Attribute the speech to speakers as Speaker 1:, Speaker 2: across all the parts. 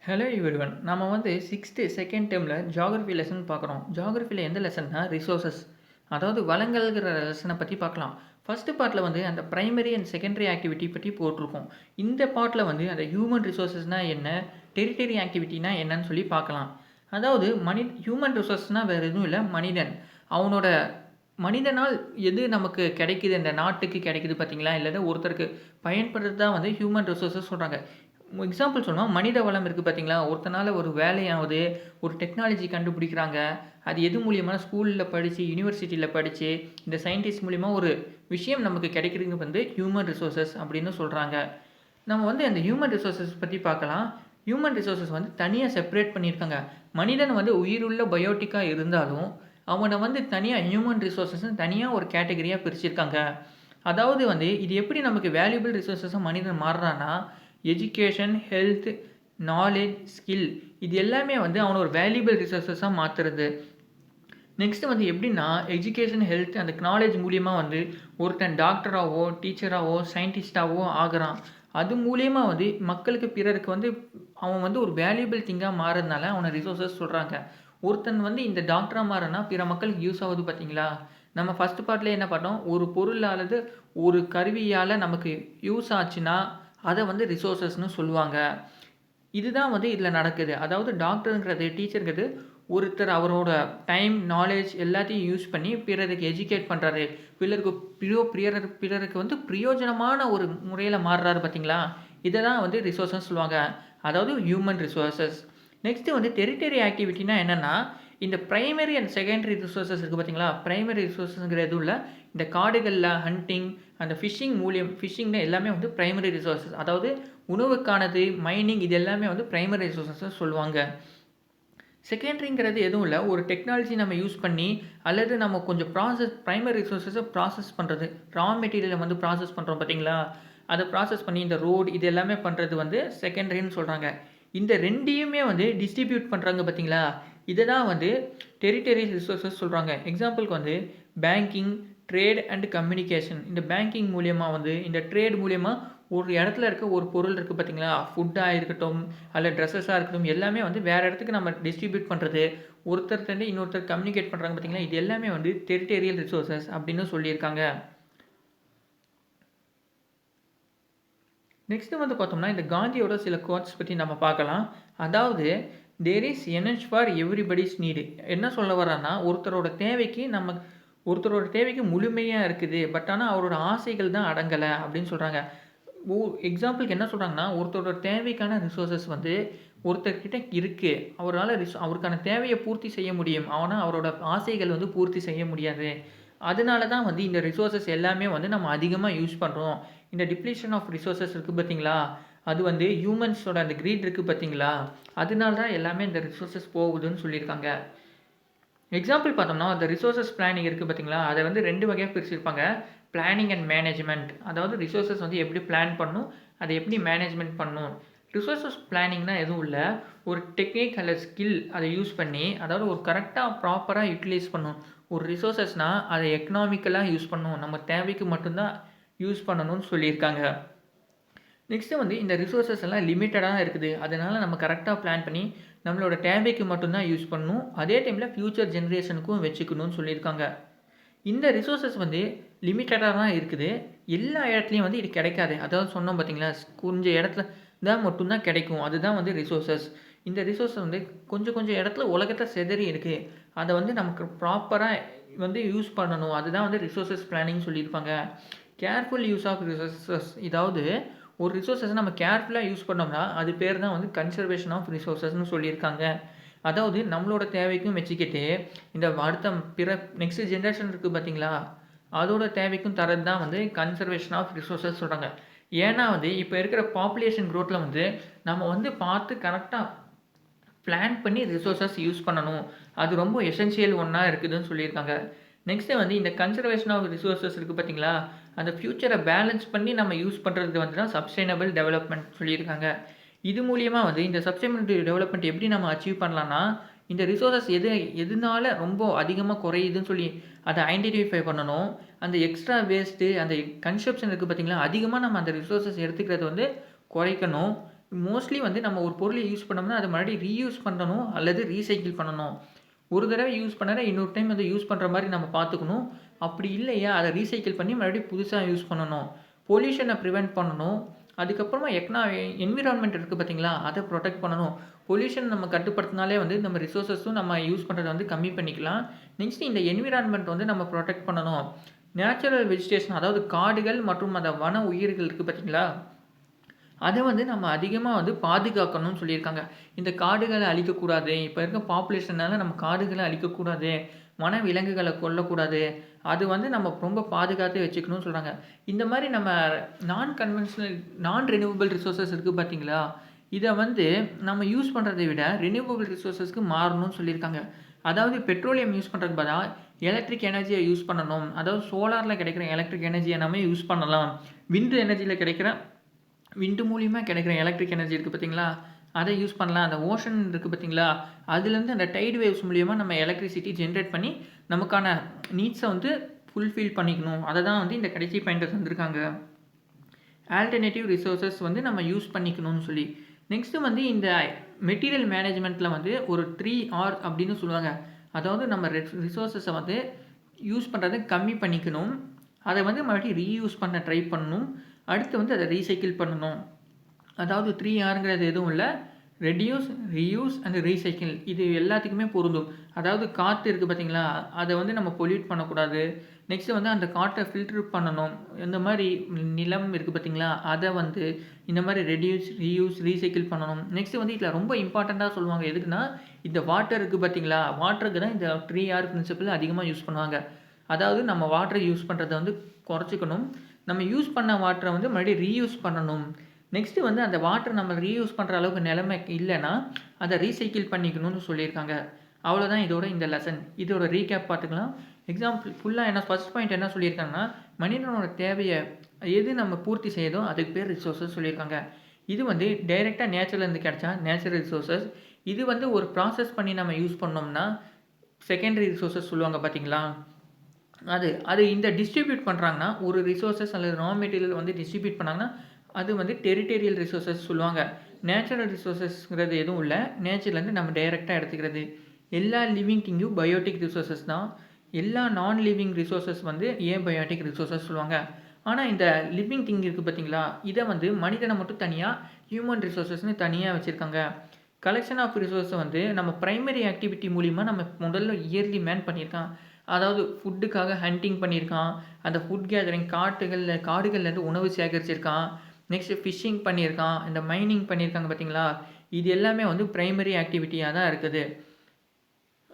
Speaker 1: Hello everyone. நம்ம வந்து 6த் second டெர்ம்ல geography lesson பார்க்குறோம். ஜியோகிராஃபில எந்த லெசன்னா ரிசோர்ஸஸ். அதாவது வளங்கள்ங்கிற லெசன பத்தி பார்க்கலாம். ஃபர்ஸ்ட் பார்ட்ல வந்து அந்த பிரைமரி அண்ட் செகண்டரி ஆக்டிவிட்டி பத்தி போட்டிருக்கும். இந்த பார்ட்ல வந்து அந்த ஹியூமன் ரிசோர்ஸஸ்னா என்ன? டெரிட்டரி ஆக்டிவிட்டினா என்னன்னு சொல்லி பார்க்கலாம். அதாவது ஹியூமன் ரிசோர்ஸ்னா வேற எதுவும் இல்ல. மனிதன். அவனோட மனிதனால் எது நமக்கு கிடைக்குது, இந்த நாட்டுக்கு கிடைக்குது பார்த்தீங்களா? இல்லன்னா ஒருத்தருக்கு பயன்படுறது தான் வந்து ஹியூமன் ரிசோர்ஸஸ் சொல்றாங்க. எக்ஸாம்பிள் சொன்னா, மனித வளம் இருக்கு பார்த்தீங்களா? ஒருத்தனால ஒரு வேலையாவது, ஒரு டெக்னாலஜி கண்டுபிடிக்கிறாங்க. அது எது மூலியமா ஸ்கூல்ல படிச்சு, யுனிவர்சிட்டில படிச்சு, இந்த சயின்டிஸ்ட் மூலியமா ஒரு விஷயம் நமக்கு கிடைக்கிறது வந்து ஹியூமன் ரிசோர்ஸஸ் அப்படின்னு சொல்றாங்க. நம்ம வந்து அந்த ஹியூமன் ரிசோர்ஸஸ் பத்தி பார்க்கலாம். ஹியூமன் ரிசோர்ஸஸ் வந்து தனியா செப்பரேட் பண்ணியிருக்காங்க. மனிதன் வந்து உயிருள்ள பயோட்டிக்கா இருந்தாலும், அவன வந்து தனியா ஹியூமன் ரிசோர்ஸஸ்ன்னு தனியா ஒரு கேட்டகரியா பிரிச்சிருக்காங்க. அதாவது வந்து இது எப்படி நமக்கு வேல்யூபிள் ரிசோர்ஸஸா மனிதன் மாறுறான்னா, எஜுகேஷன், ஹெல்த், நாலேட்ஜ், ஸ்கில் இது எல்லாமே வந்து அவன ஒரு வேல்யூபிள் ரிசோர்ஸஸா மாத்துறது. நெக்ஸ்ட் வந்து எப்படின்னா, எஜுகேஷன், ஹெல்த் அந்த நாலேட்ஜ் மூலியமா வந்து ஒருத்தன் டாக்டராவோ, டீச்சராவோ, சயின்டிஸ்ட்டாவோ ஆகுறான். அது மூலியமா வந்து மக்களுக்கு பிறருக்கு வந்து அவன் வந்து ஒரு வேல்யூபிள் திங்கா மாறுறதுனால அவன ரிசோர்ஸஸ் சொல்றாங்க. ஒருத்தன் வந்து இந்த டாக்டரா மாறுனா பிற மக்களுக்கு யூஸ் ஆகுது பார்த்தீங்களா? நம்ம ஃபர்ஸ்ட் பார்ட்லயே என்ன பார்த்தோம்? ஒரு பொருளானது ஒரு கருவியால நமக்கு யூஸ் ஆச்சுன்னா, அத வந்து ரிசோர்ஸஸ்ன்னு சொல்லுவாங்க. இதுதான் வந்து இதில நடக்குது. அதாவது டாக்டர்ங்கிறது, டீச்சர்ங்கிறது ஒருத்தர் அவரோட டைம், நாலேட்ஜ் எல்லாத்தையும் யூஸ் பண்ணி பிறருக்கு எஜுகேட் பண்றாரு. பிறருக்கு பிறருக்கு வந்து பிரயோஜனமான ஒரு முறையில மாறுறாரு பார்த்தீங்களா? இத தான் வந்து ரிசோர்ஸ்ன்னு சொல்லுவாங்க. அதாவது ஹியூமன் ரிசோர்ஸஸ். நெக்ஸ்ட் வந்து டெரிட்டரி ஆக்டிவிட்டினா என்னன்னா, இந்த பிரைமரி அண்ட் செகண்டரி ரிசோர்ஸஸ் இருக்கு பார்த்தீங்களா? பிரைமரி ரிசோர்ஸஸ்ங்கிற எதுவும் இல்ல. இந்த காடுகள்ல ஹண்டிங், அந்த ஃபிஷிங்னா எல்லாமே வந்து பிரைமரி ரிசோர்ஸஸ். அதாவது உணவுக்கானது, மைனிங் இது எல்லாமே வந்து பிரைமரி ரிசோர்ஸஸ் சொல்லுவாங்க. செகண்டரிங்கிறது எதுவும் இல்ல. ஒரு டெக்னாலஜி நம்ம யூஸ் பண்ணி, அல்லது நம்ம கொஞ்சம் பிரைமரி ரிசோர்ஸஸ ப்ராசஸ் பண்றது. ரா மெட்டீரியல வந்து ப்ராசஸ் பண்றோம் பார்த்தீங்களா? அத ப்ராசஸ் பண்ணி இந்த ரோட் இது எல்லாமே பண்றது வந்து செகண்டரின்னு சொல்றாங்க. இந்த 2யுமே வந்து டிஸ்ட்ரிபியூட் பண்றாங்க பார்த்தீங்களா? இத தான் வந்து டெரிட்டரி ரிசோர்ஸஸ் சொல்றாங்க. எக்ஸாம்பிள்க்கு வந்து பேங்கிங், ட்ரேட் அண்ட் கம்யூனிகேஷன். இந்த பேங்கிங் மூலியமா வந்து இந்த ட்ரேட் மூலியமா ஒரு இடத்துல இருக்க ஒரு பொருள் இருக்கு பார்த்தீங்களா? ஃபுட்டா இருக்கட்டும், அல்ல ட்ரெஸ்ஸஸா இருக்கட்டும், எல்லாமே வந்து வேற இடத்துக்கு நம்ம டிஸ்ட்ரிபியூட் பண்றது. ஒருத்தர்ட்டருந்து இன்னொருத்தர் கம்யூனிகேட் பண்றாங்க பார்த்தீங்களா? இது எல்லாமே வந்து டெரிட்டோரியல் ரிசோர்ஸஸ் அப்படின்னு சொல்லியிருக்காங்க. நெக்ஸ்ட் வந்து பார்த்தோம்னா, இந்த காந்தியோட சில கோட்ஸ் பத்தி நம்ம பார்க்கலாம். அதாவது தேர் இஸ் எனர்ஜ் ஃபார் எவ்ரிபடிஸ் நீடு. என்ன சொல்ல வர்றார்ன்னா, ஒருத்தரோட தேவைக்கு முழுமையா இருக்குது. பட் ஆனா அவரோட ஆசைகள் தான் அடங்கல அப்படின்னு சொல்றாங்க. ஓ எக்ஸாம்பிளுக்கு என்ன சொல்றாங்கன்னா, ஒருத்தரோட தேவைக்கான ரிசோர்ஸஸ் வந்து ஒருத்தர்கிட்ட இருக்கு. அவருக்கான தேவைய பூர்த்தி செய்ய முடியும். ஆனா அவரோட ஆசைகள் வந்து பூர்த்தி செய்ய முடியாது. அதனால தான் வந்து இந்த ரிசோர்ஸஸ் எல்லாமே வந்து நம்ம அதிகமா யூஸ் பண்றோம். இந்த டிப்ளீஷன் ஆஃப் ரிசோர்ஸஸ் இருக்கு பார்த்தீங்களா? அது வந்து ஹியூமன்ஸோட அந்த கிரீட் இருக்கு பார்த்தீங்களா? அதனால தான் எல்லாமே இந்த ரிசோர்ஸஸ் போகுதுன்னு சொல்லியிருக்காங்க. எக்ஸாம்பிள் பார்த்தோம்னா, அந்த ரிசோர்ஸஸ் பிளானிங் இருக்கு பார்த்தீங்களா? அத வந்து 2 வகையா பிரிச்சிருப்பாங்க. Planning and management. அதாவது ரிசோர்ஸஸ் வந்து எப்படி பிளான் பண்ணணும், அத எப்படி மேனேஜ்மென்ட் பண்ணணும். ரிசோர்ஸஸ் பிளானிங்னா எதுவும் இல்ல. ஒரு டெக்னிக் அல்லது ஸ்கில் அத யூஸ் பண்ணி, அதாவது ஒரு கரெக்ட்டா ப்ராப்பரா யுட்டிலைஸ் பண்ணணும். ஒரு ரிசோர்ஸஸ்னா அத எக்கனாமிக்கலா யூஸ் பண்ணணும். நம்ம தேவைக்கு மட்டும் தான் யூஸ் பண்ணணும்னு சொல்லியிருக்காங்க. நெக்ஸ்ட்டு வந்து இந்த ரிசோர்ஸஸ் எல்லாம் லிமிட்டடா இருக்குது. அதனால நம்ம கரெக்ட்டா பிளான் பண்ணி, நம்மளோட தேவைக்கு மட்டும் தான் யூஸ் பண்ணணும். அதே டைம்ல ஃபியூச்சர் ஜெனரேஷனுக்கும் வச்சுக்கணும்னு சொல்லியிருக்காங்க. இந்த ரிசோர்ஸஸ் வந்து லிமிட்டடா தான் இருக்குது. எல்லா இடத்துலயும் வந்து இது கிடைக்காது. அதாவது சொன்னோம் பார்த்தீங்களா, கொஞ்சம் இடத்துல தான் மட்டும் தான் கிடைக்கும். அதுதான் வந்து ரிசோர்ஸஸ். இந்த ரிசோர்ஸ் வந்து கொஞ்சம் கொஞ்சம் இடத்துல உலகத்துல சிதறி இருக்கு. அத வந்து நமக்கு ப்ராப்பரா வந்து யூஸ் பண்ணணும். அதுதான் வந்து ரிசோர்ஸஸ் பிளானிங் சொல்லியிருப்பாங்க. கேர்ஃபுல் யூஸ் ஆஃப் ரிசோர்ஸஸ் இதாவது ஒரு ரிசோர்ஸஸ நம்ம கேர்ஃபுல்லா யூஸ் பண்ணோம்னா, அது பேர் தான் வந்து கன்சர்வேஷன் ஆஃப் ரிசோர்ஸஸ்ன்னு சொல்லியிருக்காங்க. அதாவது நம்மளோட தேவைக்கும் வச்சுக்கிட்டு, இந்த அடுத்த நெக்ஸ்ட் ஜெனரேஷன் இருக்கு பார்த்தீங்களா? அதோட தேவைக்கும் தர்றது தான் வந்து கன்சர்வேஷன் ஆஃப் ரிசோர்ஸஸ் சொல்றாங்க. ஏன்னா வந்து இப்ப இருக்கிற பாப்புலேஷன் குரோத்ல வந்து நம்ம வந்து பார்த்து கரெக்ட்டா பிளான் பண்ணி ரிசோர்ஸஸ் யூஸ் பண்ணணும். அது ரொம்ப எசென்ஷியல் ஒண்ணா இருக்குதுன்னு சொல்லியிருக்காங்க. நெக்ஸ்ட்டு வந்து இந்த கன்சர்வேஷன் ஆஃப் ரிசோர்ஸஸ் இருக்கு பார்த்தீங்களா? அந்த ஃபியூச்சர பேலன்ஸ் பண்ணி நம்ம யூஸ் பண்றது வந்து தான் சஸ்டைனபிள் டெவலப்மெண்ட் சொல்லியிருக்காங்க. இது மூலியமா வந்து இந்த சஸ்டைனபிள் டெவலப்மெண்ட் எப்படி நம்ம அச்சீவ் பண்ணலாம்னா, இந்த ரிசோர்ஸஸ் எதுனால ரொம்ப அதிகமா குறையுதுன்னு சொல்லி அத ஐடென்டிஃபை பண்ணணும். அந்த எக்ஸ்ட்ரா வேஸ்ட்டு அந்த கன்சப்ஷன் இருக்கு பார்த்தீங்களா? அதிகமா நம்ம அந்த ரிசோர்ஸஸ் எடுத்துக்கிறத வந்து குறைக்கணும். மோஸ்ட்லி வந்து நம்ம ஒரு பொருள யூஸ் பண்ணோம்னா, அத மறுபடியும் ரீயூஸ் பண்ணணும் அல்லது ரீசைக்கிள் பண்ணணும். ஒரு தடவ யூஸ் பண்ணத இன்னொரு டைம் அத யூஸ் பண்ற மாரி நம்ம பார்த்துக்கணும். அப்படி இல்லையா, அத ரீசைக்கிள் பண்ணி மறுபடியும் புதுசா யூஸ் பண்ணணும். பொல்யூஷன பிரிவென்ட் பண்ணணும். அதுக்கப்புறமா என்விரான்மென்ட் இருக்கு பார்த்தீங்களா, அத புரொடெக்ட் பண்ணணும். பொல்யூஷன் நம்ம கட்டுப்படுத்தினாலே வந்து நம்ம ரிசோர்ஸஸும் நம்ம யூஸ் பண்றத வந்து கம்மி பண்ணிக்கலாம். நெக்ஸ்ட் இந்த என்விரான்மென்ட் வந்து நம்ம புரொடெக்ட் பண்ணணும். நேச்சுரல் வெஜிடேஷன் அதாவது காடுகள் மற்றும் அந்த வன உயிர்கள் இருக்கு பார்த்தீங்களா, அத வந்து நம்ம அதிகமா வந்து பாதுகாக்கணும்னு சொல்லியிருக்காங்க. இந்த காடுகள அழிக்கக்கூடாது. இப்ப இருக்க பாப்புலேஷனால நம்ம காடுகள அழிக்கக்கூடாது. வனவிலங்குகள கொல்லக்கூடாது. அது வந்து நம்ம ரொம்ப பாதுகாத்து வச்சுக்கணும்னு சொல்றாங்க. இந்த மாரி நம்ம நான் ரினியூவபிள் ரிசோர்ஸஸ் இருக்கு பார்த்தீங்களா, இத வந்து நம்ம யூஸ் பண்றதை விட ரினியூவபிள் ரிசோர்ஸஸ்க்கு மாறணும்னு சொல்லியிருக்காங்க. அதாவது பெட்ரோலியம் யூஸ் பண்றதுக்கு பதிலா எலக்ட்ரிக் எனர்ஜிய யூஸ் பண்ணணும். அதாவது சோலார்ல கிடைக்கிற எலக்ட்ரிக் எனர்ஜிய நம்ம யூஸ் பண்ணலாம். விண்ட் எனர்ஜில கிடைக்கிற விண்ட் மூலியமா கிடைக்கிற எலக்ட்ரிக் எனர்ஜி இருக்கு பார்த்தீங்களா, அத யூஸ் பண்ணலாம். அந்த ஓஷன் இருக்கு பார்த்தீங்களா, அதுலேருந்து அந்த டைட் வேவ்ஸ் மூலியமா நம்ம எலக்ட்ரிசிட்டி ஜெனரேட் பண்ணி, நமக்கான நீட்ஸ வந்து ஃபுல்ஃபில் பண்ணிக்கணும். அத தான் வந்து இந்த கடைசி பாயிண்ட்ல தந்திருக்காங்க. ஆல்டர்னேட்டிவ் ரிசோர்ஸஸ் வந்து நம்ம யூஸ் பண்ணிக்கணும்னு சொல்லி. நெக்ஸ்ட் வந்து இந்த மெட்டீரியல் மேனேஜ்மென்ட்ல வந்து ஒரு 3R அப்படின்னு சொல்லுவாங்க. அதாவது நம்ம ரிசோர்ஸஸ வந்து யூஸ் பண்றத கம்மி பண்ணிக்கணும். அத வந்து மறுபடியும் ரீயூஸ் பண்ண ட்ரை பண்ணணும். அடுத்து வந்து அத ரீசைக்கிள் பண்ணணும். அதாவது 3Rங்கிறது எதுவும் இல்ல. ரெட்யூஸ், ரீயூஸ் அண்ட் ரீசைக்கிள் இது எல்லாத்துக்குமே பொருந்தும். அதாவது காத்து இருக்கு பார்த்தீங்களா, அத வந்து நம்ம பொல்யூட் பண்ணக்கூடாது. நெக்ஸ்ட் வந்து அந்த காற்ற ஃபில்டர் பண்ணணும். இந்த மாரி நிலம் இருக்கு பார்த்தீங்களா, அத வந்து இந்த மாரி ரெட்யூஸ், ரீயூஸ், ரீசைக்கிள் பண்ணணும். நெக்ஸ்ட் வந்து இதில ரொம்ப இம்பார்ட்டன்ட்டா சொல்லுவாங்க. எதுக்குன்னா, இந்த வாட்டர் இருக்கு பார்த்தீங்களா, வாட்டருக்கு தான் இந்த 3R பிரின்சிபிள் அதிகமா யூஸ் பண்ணுவாங்க. அதாவது நம்ம வாட்டர யூஸ் பண்றத வந்து குறைச்சுக்கணும். நம்ம யூஸ் பண்ண வாட்டர வந்து மறுபடியும் ரீயூஸ் பண்ணணும். நெக்ஸ்ட் வந்து அந்த வாட்டர் நம்ம ரீயூஸ் பண்ற அளவுக்கு நிலைமை இல்லன்னா, அத ரீசைக்கிள் பண்ணிக்கணும்னு சொல்லியிருக்காங்க. அவ்வளோதான் இதோட இந்த லெசன். இதோட ரீகேப் பார்த்துக்கலாம். எக்ஸாம்பிள் ஃபுல்லா என்ன ஃபர்ஸ்ட் பாயிண்ட் என்ன சொல்லியிருக்காங்கன்னா, மனிதனோட தேவைய எது நம்ம பூர்த்தி செய்யுதோ அதுக்கு பேர் ரிசோர்ஸஸ் சொல்லியிருக்காங்க. இது வந்து டைரக்ட்டா நேச்சர்லேருந்து கிடைச்சா நேச்சுரல் ரிசோர்ஸஸ். இது வந்து ஒரு ப்ராசஸ் பண்ணி நம்ம யூஸ் பண்ணோம்னா, செகண்டரி ரிசோர்ஸஸ் சொல்லுவாங்க பார்த்தீங்களா? அது இந்த டிஸ்ட்ரிபியூட் பண்றாங்கன்னா, ஒரு ரிசோர்ஸஸ் அல்லது ரா மெட்டீரியல் வந்து டிஸ்ட்ரிபியூட் பண்ணாங்கன்னா, அது வந்து டெரிட்டோரியல் ரிசோர்ஸஸ் சொல்லுவாங்க. நேச்சுரல் ரிசோர்ஸஸ்ங்கிறது எதுவும் இல்ல. நேச்சர்லேருந்து நம்ம டைரக்ட்டா எடுத்துக்கிறது. எல்லா லிவிங் திங்கும் பயோட்டிக் ரிசோர்ஸஸ் தான். எல்லா நான் லிவிங் ரிசோர்ஸஸ் வந்து ஏபயோட்டிக் ரிசோர்ஸஸ் சொல்லுவாங்க. ஆனா, இந்த லிவிங் திங் இருக்கு பார்த்தீங்களா, இத வந்து மனிதன மட்டும் தனியா, ஹியூமன் ரிசோர்ஸஸ்ன்னு தனியா வச்சிருக்காங்க. கலெக்ஷன் ஆஃப் ரிசோர்ஸ வந்து நம்ம பிரைமரி ஆக்டிவிட்டி மூலியமா நம்ம முதல்ல இயர்லி மேன் பண்ணியிருக்கான். அதாவது ஃபுட்டுக்காக ஹண்டிங் பண்ணியிருக்கான். அந்த ஃபுட் கேதரிங் காடுகள்லேருந்து உணவு சேகரிச்சிருக்கான். நெக்ஸ்ட் ஃபிஷிங் பண்ணியிருக்கான். இந்த மைனிங் பண்ணியிருக்காங்க பார்த்தீங்களா, இது எல்லாமே வந்து பிரைமரி ஆக்டிவிட்டியா தான் இருக்குது.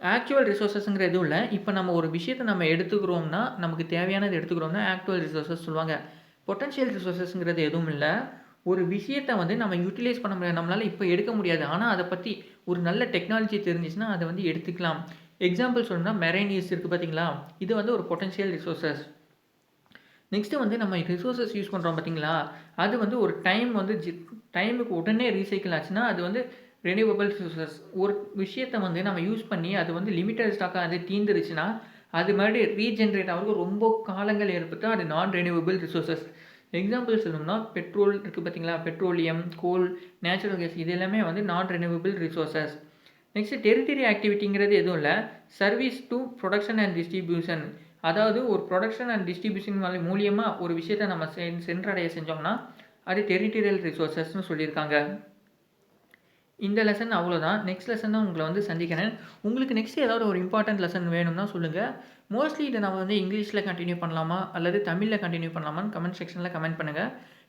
Speaker 1: ஆக்சுவல் ரிசோர்ஸஸ்ங்கிற எதுவும் இல்ல. இப்ப நம்ம ஒரு விஷயத்த நம்ம எடுத்துக்கிறோம்னா, நமக்கு தேவையானது எடுத்துக்கிறோம்னா, ஆக்சுவல் ரிசோர்ஸஸ் சொல்லுவாங்க. பொட்டன்ஷியல் ரிசோர்ஸஸ்ங்கிறது எதுவும் இல்ல. ஒரு விஷயத்த வந்து நம்ம யுட்டிலைஸ் பண்ண முடியாது. நம்மளால இப்ப எடுக்க முடியாது. ஆனா, அத பத்தி ஒரு நல்ல டெக்னாலஜி தெரிஞ்சுச்சுன்னா, அத வந்து எடுத்துக்கலாம். எக்ஸாம்பிள் சொல்லணும்னா மெரைன் ஈஸ்ட் இருக்கு பார்த்தீங்களா, இது வந்து ஒரு பொட்டன்ஷியல் ரிசோர்ஸஸ். நெக்ஸ்ட் வந்து நம்ம ரிசோர்ஸஸ் யூஸ் பண்றோம் பார்த்தீங்களா, அது வந்து ஒரு டைம் வந்து டைமுக்கு உடனே ரீசைக்கிள் ஆச்சுன்னா, அது வந்து ரெனியூவபிள் ரிசோர்ஸஸ். ஒரு விஷயத்த வந்து நம்ம யூஸ் பண்ணி அது வந்து லிமிட்டட் ஸ்டாக்கா அது தீர்ந்துருச்சுன்னா, அது மறுபடியும் ரீஜெனரேட் ஆகுறதுக்கு ரொம்ப காலங்கள் ஏற்பட்டா அது நான் ரெனியூவபிள் ரிசோர்ஸஸ். எக்ஸாம்பிள் சொல்லணும்னா பெட்ரோல் இருக்கு பார்த்தீங்களா, பெட்ரோலியம், கோல், நேச்சுரல் கேஸ் இது எல்லாமே வந்து non renewable resources. Next tertiary ஆக்டிவிட்டிங்கிறது எதுவும் இல்ல. Service to production and distribution. அதாவது ஒரு புரொடக்ஷன் அண்ட் டிஸ்ட்ரிபியூஷன் மூலியமா ஒரு விஷயத்த நம்ம சென்றடைய செஞ்சோம்னா, அது டெரிட்டரியல் ரிசோர்ஸஸ்ன்னு சொல்லியிருக்காங்க. இந்த லெசன் அவ்வளோதான். நெக்ஸ்ட் லெசன் தான் உங்கள வந்து சந்திக்கிறேன். உங்களுக்கு நெக்ஸ்ட் ஏதாவது ஒரு இம்பார்ட்டன்ட் லெசன் வேணும்னா சொல்லுங்க. மோஸ்ட்லி இத நம்ம வந்து இங்கிலீஷ்ல கன்டின்யூ பண்ணலாமா? அல்லது தமிழ்ல கன்டின்யூ பண்ணலாமான்னு கமெண்ட் செக்ஷன்ல கமெண்ட் பண்ணுங்க.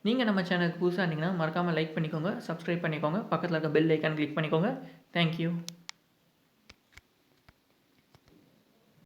Speaker 1: நீங்க நம்ம சேனலுக்கு புதுசா இருந்தீங்கன்னா, மறக்காம லைக் பண்ணிக்கோங்க, சப்ஸ்கிரைப் பண்ணிக்கோங்க. பக்கத்துல இருக்க பெல் ஐகான் கிளிக் பண்ணிக்கோங்க. Thank you.